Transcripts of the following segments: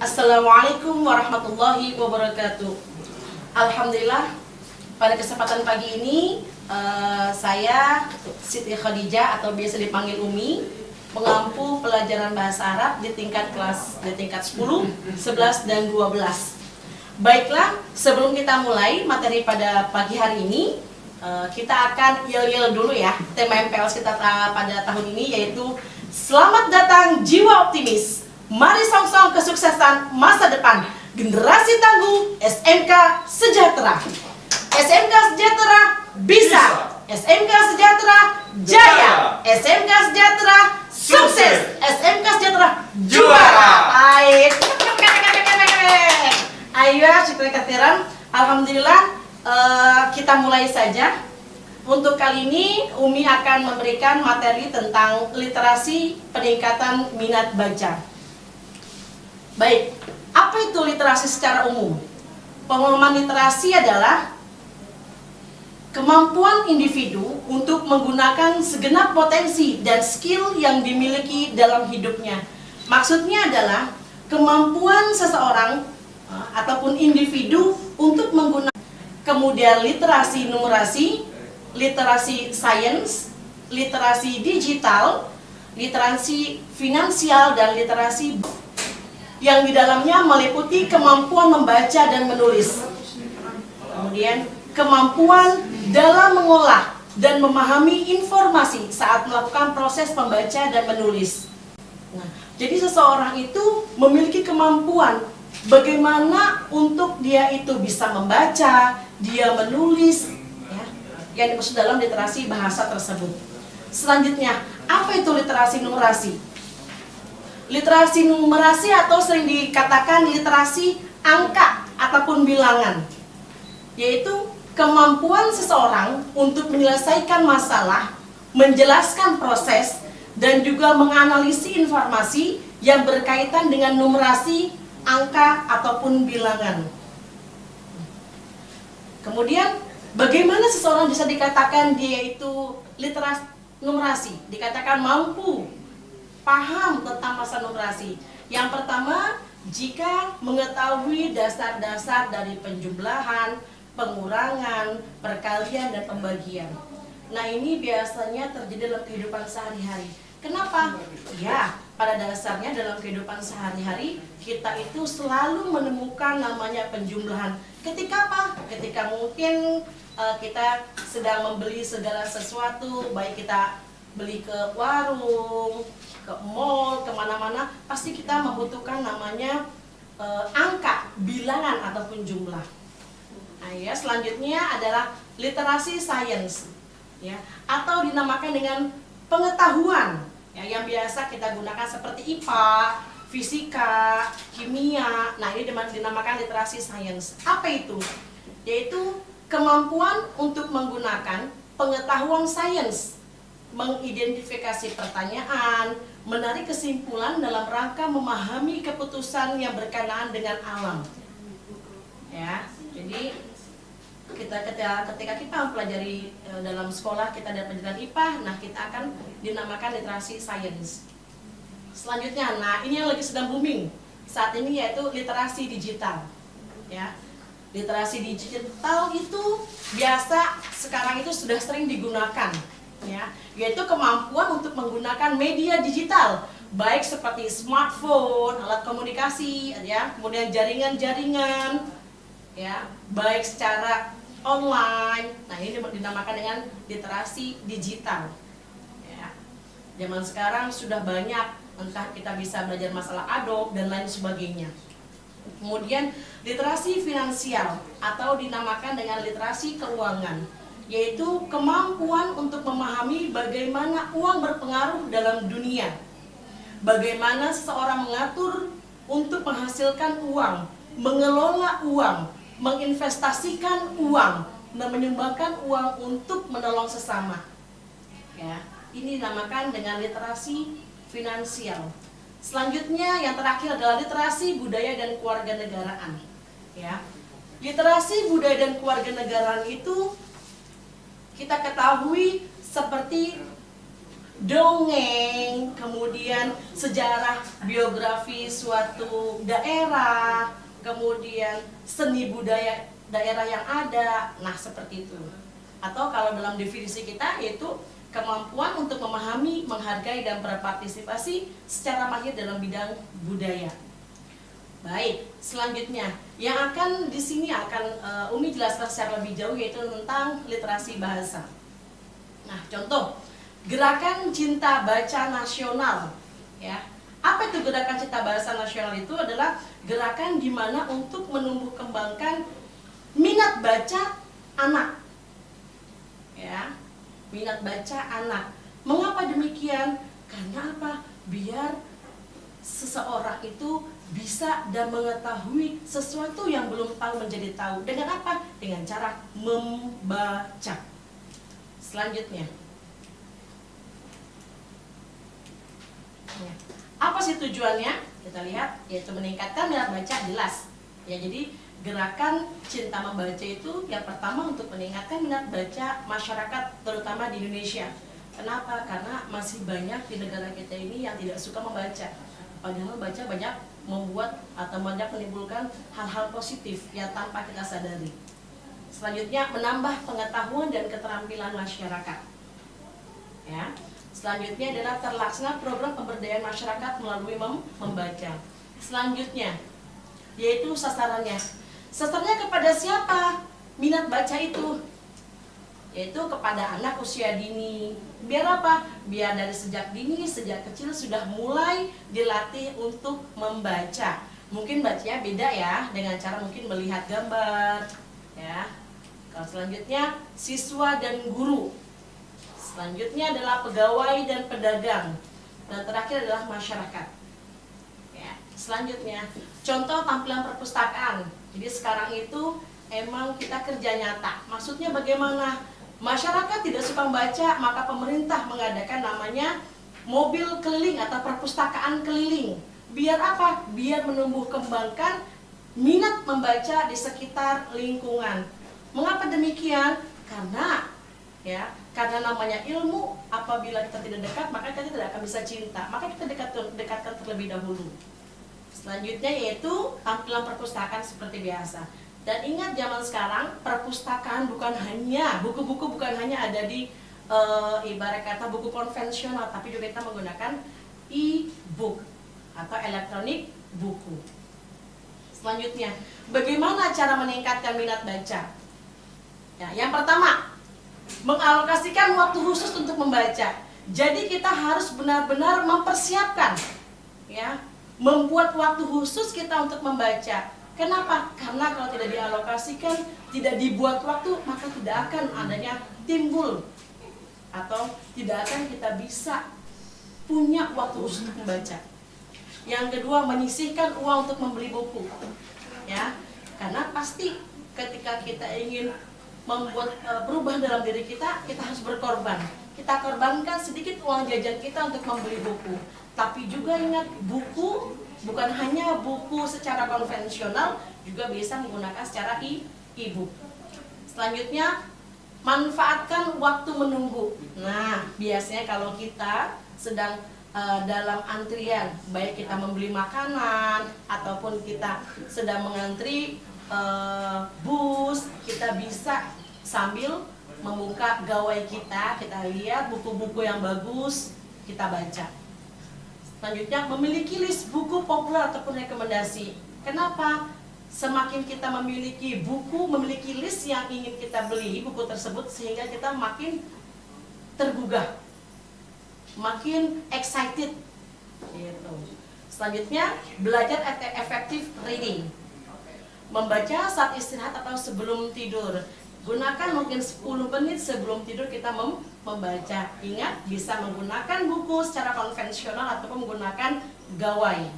Assalamualaikum warahmatullahi wabarakatuh. Alhamdulillah, pada kesempatan pagi ini saya Siti Khadijah atau biasa dipanggil Umi, mengampu pelajaran bahasa Arab di tingkat 10, 11 dan 12. Baiklah, sebelum kita mulai materi pada pagi hari ini, kita akan yel-yel dulu ya. Tema MPLS kita pada tahun ini yaitu Selamat Datang Jiwa Optimis. Mari song-song kesuksesan masa depan. Generasi tangguh SMK Sejahtera. SMK Sejahtera bisa. SMK Sejahtera jaya. SMK Sejahtera sukses. SMK Sejahtera juara. Baik. Ayo, syukur katiran. Alhamdulillah, kita mulai saja. Untuk kali ini Umi akan memberikan materi tentang literasi peningkatan minat baca. Baik, apa itu literasi secara umum? Pemahaman literasi adalah kemampuan individu untuk menggunakan segenap potensi dan skill yang dimiliki dalam hidupnya. Maksudnya adalah kemampuan seseorang ataupun individu untuk menggunakan. Kemudian literasi numerasi, literasi sains, literasi digital, literasi finansial, dan literasi yang di dalamnya meliputi kemampuan membaca dan menulis. Kemudian kemampuan dalam mengolah dan memahami informasi saat melakukan proses membaca dan menulis. Nah, jadi seseorang itu memiliki kemampuan bagaimana untuk dia itu bisa membaca, dia menulis, ya, yang dimaksud dalam literasi bahasa tersebut. Selanjutnya, apa itu literasi numerasi? Literasi numerasi atau sering dikatakan literasi angka ataupun bilangan, yaitu kemampuan seseorang untuk menyelesaikan masalah, menjelaskan proses, dan juga menganalisis informasi yang berkaitan dengan numerasi, angka, ataupun bilangan. Kemudian, bagaimana seseorang bisa dikatakan dia itu literasi numerasi? Dikatakan mampu paham tentang masa numerasi. Yang pertama, jika mengetahui dasar-dasar dari penjumlahan, pengurangan, perkalian, dan pembagian. Nah, ini biasanya terjadi dalam kehidupan sehari-hari. Kenapa? Ya, pada dasarnya dalam kehidupan sehari-hari kita itu selalu menemukan namanya penjumlahan. Ketika apa? Ketika mungkin kita sedang membeli segala sesuatu, baik kita beli ke warung, ke mall, kemana-mana, pasti kita membutuhkan namanya angka, bilangan ataupun jumlah. Nah, ya, selanjutnya adalah literasi sains, ya, atau dinamakan dengan pengetahuan, ya, yang biasa kita gunakan seperti IPA, fisika, kimia. Nah, ini dinamakan literasi sains. Apa itu? Yaitu kemampuan untuk menggunakan pengetahuan sains, mengidentifikasi pertanyaan, menarik kesimpulan dalam rangka memahami keputusan yang berkenaan dengan alam. Ya, jadi ketika kita mempelajari dalam sekolah, kita ada pelajaran IPA, nah kita akan dinamakan literasi sains. Selanjutnya, nah ini yang lagi sedang booming saat ini, yaitu literasi digital. Ya, literasi digital itu biasa sekarang itu sudah sering digunakan, ya, yaitu kemampuan untuk menggunakan media digital, baik seperti smartphone, alat komunikasi, ya, kemudian jaringan-jaringan, ya, baik secara online. Nah, ini dinamakan dengan literasi digital. Ya, zaman sekarang sudah banyak, entah kita bisa belajar masalah Adobe dan lain sebagainya. Kemudian literasi finansial atau dinamakan dengan literasi keuangan, yaitu kemampuan untuk memahami bagaimana uang berpengaruh dalam dunia, bagaimana seseorang mengatur untuk menghasilkan uang, mengelola uang, menginvestasikan uang, dan menyumbangkan uang untuk menolong sesama. Ya, ini dinamakan dengan literasi finansial. Selanjutnya, yang terakhir adalah literasi budaya dan kewarganegaraan. Ya, literasi budaya dan kewarganegaraan itu kita ketahui seperti dongeng, kemudian kemudian sejarah biografi suatu daerah, kemudian seni budaya daerah yang ada. Nah, seperti itu. Atau kalau dalam definisi kita yaitu kemampuan untuk memahami, menghargai, dan berpartisipasi secara mahir dalam bidang budaya. Baik, selanjutnya yang akan di sini akan Umi jelaskan secara lebih jauh yaitu tentang literasi bahasa. Nah, contoh gerakan cinta baca nasional, ya. Apa itu gerakan cinta bahasa nasional? Itu adalah gerakan di mana untuk menumbuh kembangkan minat baca anak, ya, minat baca anak. Mengapa demikian? Karena apa? Biar seseorang itu bisa dan mengetahui sesuatu yang belum tahu menjadi tahu. Dengan apa? Dengan cara membaca. Selanjutnya, apa sih tujuannya? Kita lihat, yaitu meningkatkan minat baca, jelas. Ya, jadi gerakan cinta membaca itu yang pertama untuk meningkatkan minat baca masyarakat, terutama di Indonesia. Kenapa? Karena masih banyak di negara kita ini yang tidak suka membaca. Padahal baca banyak membuat atau banyak menimbulkan hal-hal positif yang tanpa kita sadari. Selanjutnya, menambah pengetahuan dan keterampilan masyarakat. Ya. Selanjutnya adalah terlaksana program pemberdayaan masyarakat melalui membaca. Selanjutnya, yaitu sasarannya. Sasarannya kepada siapa? Minat baca itu yaitu kepada anak usia dini. Biar apa? Biar dari sejak dini, sejak kecil sudah mulai dilatih untuk membaca. Mungkin bacanya beda ya, dengan cara mungkin melihat gambar, ya. Kalau selanjutnya siswa dan guru. Selanjutnya adalah pegawai dan pedagang. Dan terakhir adalah masyarakat. Ya. Selanjutnya, contoh tampilan perpustakaan. Jadi sekarang itu emang kita kerja nyata. Maksudnya bagaimana? Masyarakat tidak suka membaca, maka pemerintah mengadakan namanya mobil keliling atau perpustakaan keliling. Biar apa? Biar menumbuh kembangkan minat membaca di sekitar lingkungan. Mengapa demikian? Karena namanya ilmu, apabila kita tidak dekat, maka kita tidak akan bisa cinta. Maka kita dekatkan terlebih dahulu. Selanjutnya yaitu tampilan perpustakaan seperti biasa. Dan ingat, zaman sekarang perpustakaan bukan hanya buku-buku, bukan hanya ada di ibarat kata buku konvensional, tapi juga kita menggunakan e-book atau elektronik buku. Selanjutnya, bagaimana cara meningkatkan minat baca? Ya, yang pertama, mengalokasikan waktu khusus untuk membaca. Jadi kita harus benar-benar mempersiapkan, ya, membuat waktu khusus kita untuk membaca. Kenapa? Karena kalau tidak dialokasikan, tidak dibuat waktu, maka tidak akan adanya timbul atau tidak akan kita bisa punya waktu khusus untuk membaca. Yang kedua, menyisihkan uang untuk membeli buku, ya, karena pasti ketika kita ingin membuat perubahan dalam diri kita, kita harus berkorban. Kita korbankan sedikit uang jajan kita untuk membeli buku. Tapi juga ingat, buku bukan hanya buku secara konvensional, juga bisa menggunakan secara e-book. Selanjutnya, manfaatkan waktu menunggu. Nah, biasanya kalau kita sedang dalam antrian, baik kita membeli makanan ataupun kita sedang mengantri bus, kita bisa sambil membuka gawai kita lihat buku-buku yang bagus, kita baca. Selanjutnya, memiliki list buku populer ataupun rekomendasi. Kenapa? Semakin kita memiliki buku, memiliki list yang ingin kita beli buku tersebut, sehingga kita makin tergugah, makin excited gitu. Selanjutnya, belajar effective reading. Membaca saat istirahat atau sebelum tidur. Gunakan mungkin 10 menit sebelum tidur kita membaca. Ingat, bisa menggunakan buku secara konvensional ataupun menggunakan gawai.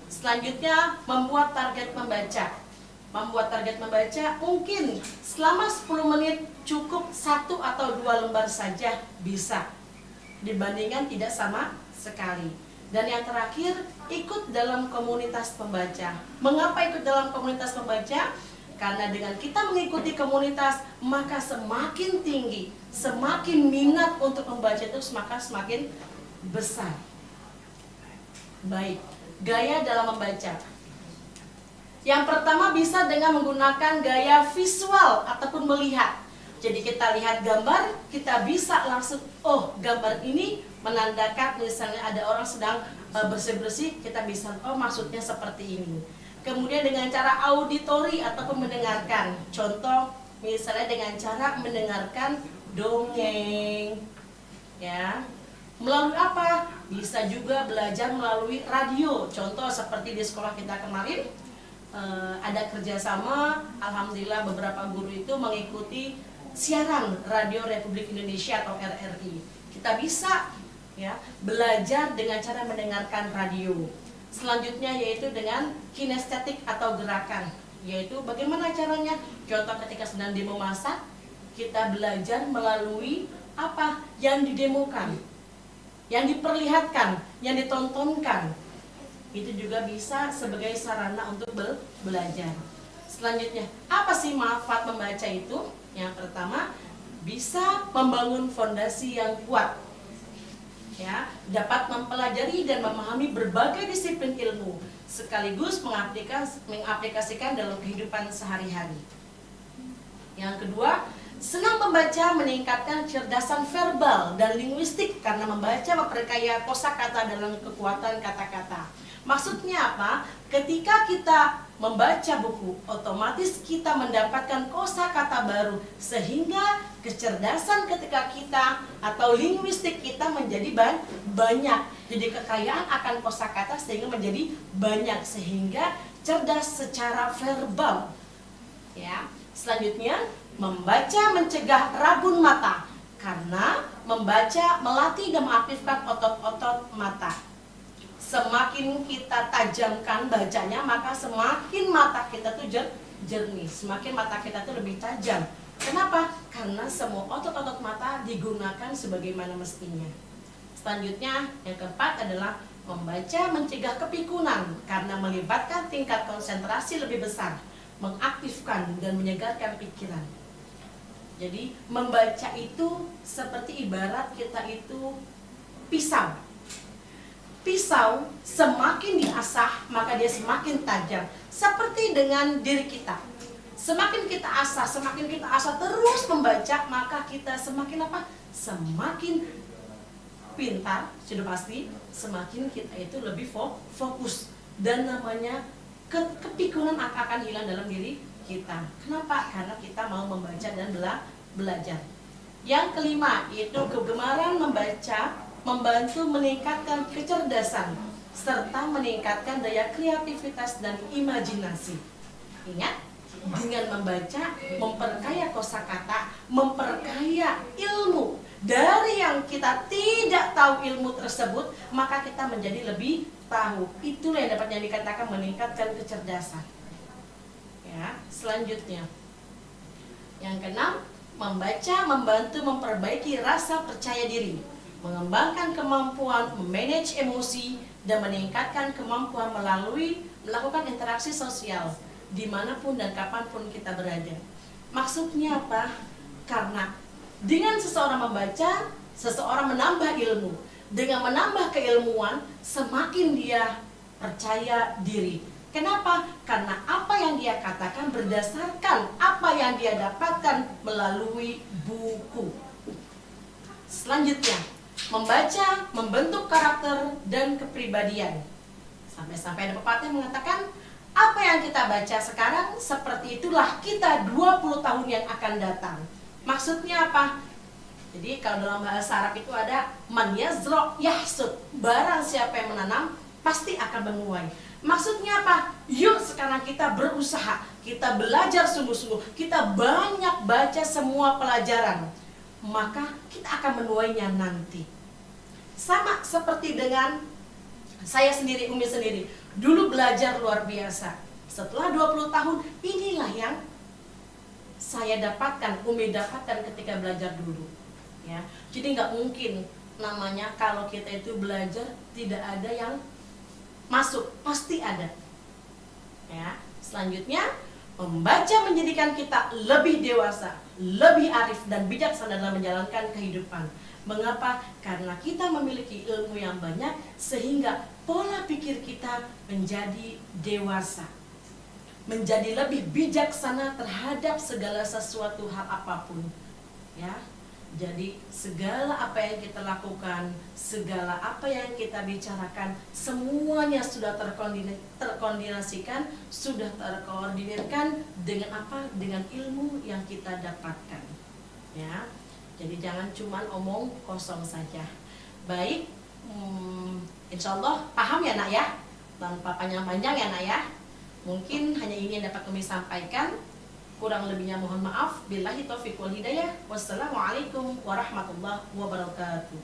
Selanjutnya, membuat target membaca. Membuat target membaca mungkin selama 10 menit cukup 1 atau 2 lembar saja bisa, dibandingkan tidak sama sekali. Dan yang terakhir, ikut dalam komunitas pembaca. Mengapa ikut dalam komunitas pembaca? Karena dengan kita mengikuti komunitas, maka semakin tinggi, semakin minat untuk membaca itu maka semakin besar. Baik, gaya dalam membaca. Yang pertama bisa dengan menggunakan gaya visual ataupun melihat. Jadi kita lihat gambar, kita bisa langsung, oh gambar ini menandakan misalnya ada orang sedang bersih-bersih, kita bisa, oh maksudnya seperti ini. Kemudian dengan cara auditori ataupun mendengarkan. Contoh misalnya dengan cara mendengarkan dongeng. Ya. Melalui apa? Bisa juga belajar melalui radio. Contoh seperti di sekolah kita kemarin, ada kerjasama, alhamdulillah beberapa guru itu mengikuti siaran Radio Republik Indonesia atau RRI. Kita bisa ya belajar dengan cara mendengarkan radio. Selanjutnya yaitu dengan kinestetik atau gerakan, yaitu bagaimana caranya. Contoh ketika sedang demo masak, kita belajar melalui apa yang didemokan, yang diperlihatkan, yang ditontonkan. Itu juga bisa sebagai sarana untuk belajar. Selanjutnya, apa sih manfaat membaca itu? Yang pertama, bisa membangun fondasi yang kuat. Ya, dapat mempelajari dan memahami berbagai disiplin ilmu, sekaligus mengaplikasikan dalam kehidupan sehari-hari. Yang kedua, senang membaca meningkatkan kecerdasan verbal dan linguistik karena membaca memperkaya kosakata dalam kekuatan kata-kata. Maksudnya apa? Ketika kita membaca buku, otomatis kita mendapatkan kosakata baru, sehingga kecerdasan ketika kita atau linguistik kita menjadi banyak. Jadi kekayaan akan kosakata sehingga menjadi banyak, sehingga cerdas secara verbal. Ya. Selanjutnya, membaca mencegah rabun mata karena membaca melatih dan mengaktifkan otot-otot mata. Semakin kita tajamkan bacanya, maka semakin mata kita tuh jernih, semakin mata kita tuh lebih tajam. Kenapa? Karena semua otot-otot mata digunakan sebagaimana mestinya. Selanjutnya, yang keempat adalah membaca mencegah kepikunan karena melibatkan tingkat konsentrasi lebih besar, mengaktifkan dan menyegarkan pikiran. Jadi membaca itu seperti ibarat kita itu pisau. Pisau semakin diasah maka dia semakin tajam. Seperti dengan diri kita. Semakin kita asah terus membaca, maka kita semakin apa? Semakin pintar, sudah pasti. Semakin kita itu lebih fokus. Dan namanya kepikunan akan hilang dalam diri kita. Kenapa? Karena kita mau membaca dan belajar. Yang kelima, yaitu kegemaran membaca membantu meningkatkan kecerdasan serta meningkatkan daya kreativitas dan imajinasi. Ingat, dengan membaca memperkaya kosakata, memperkaya ilmu. Dari yang kita tidak tahu ilmu tersebut, maka kita menjadi lebih tahu. Itulah yang dapat dikatakan meningkatkan kecerdasan. Ya, selanjutnya. Yang keenam, membaca membantu memperbaiki rasa percaya diri, mengembangkan kemampuan memanage emosi, dan meningkatkan kemampuan melalui melakukan interaksi sosial dimanapun dan kapanpun kita berada. Maksudnya apa? Karena dengan seseorang membaca, seseorang menambah ilmu. Dengan menambah keilmuan, semakin dia percaya diri. Kenapa? Karena apa yang dia katakan berdasarkan apa yang dia dapatkan melalui buku. Selanjutnya, membaca membentuk karakter dan kepribadian. Sampai-sampai ada pepatah yang mengatakan, apa yang kita baca sekarang, seperti itulah kita 20 tahun yang akan datang. Maksudnya apa? Jadi kalau dalam bahasa Arab itu ada man yazra' yahsud. Barang siapa yang menanam, pasti akan menuai. Maksudnya apa? Yuk sekarang kita berusaha, kita belajar sungguh-sungguh, kita banyak baca semua pelajaran, maka kita akan menuainya nanti. Sama seperti dengan saya sendiri, Umi sendiri. Dulu belajar luar biasa. Setelah 20 tahun, inilah yang saya dapatkan, Umi dapatkan ketika belajar dulu. Ya, jadi nggak mungkin namanya kalau kita itu belajar tidak ada yang masuk, pasti ada. Ya, selanjutnya membaca menjadikan kita lebih dewasa, lebih arif dan bijaksana dalam menjalankan kehidupan. Mengapa? Karena kita memiliki ilmu yang banyak sehingga pola pikir kita menjadi dewasa, menjadi lebih bijaksana terhadap segala sesuatu hal apapun, ya. Jadi segala apa yang kita lakukan, segala apa yang kita bicarakan, semuanya sudah terkoordinasikan, sudah terkoordinirkan dengan apa? Dengan ilmu yang kita dapatkan, ya. Jadi jangan cuma omong kosong saja. Baik, insya Allah paham ya nak ya, tanpa panjang-panjang ya nak ya. Mungkin hanya ini yang dapat kami sampaikan. Kurang lebihnya mohon maaf. Billahi taufiq wal hidayah. Wassalamualaikum warahmatullahi wabarakatuh.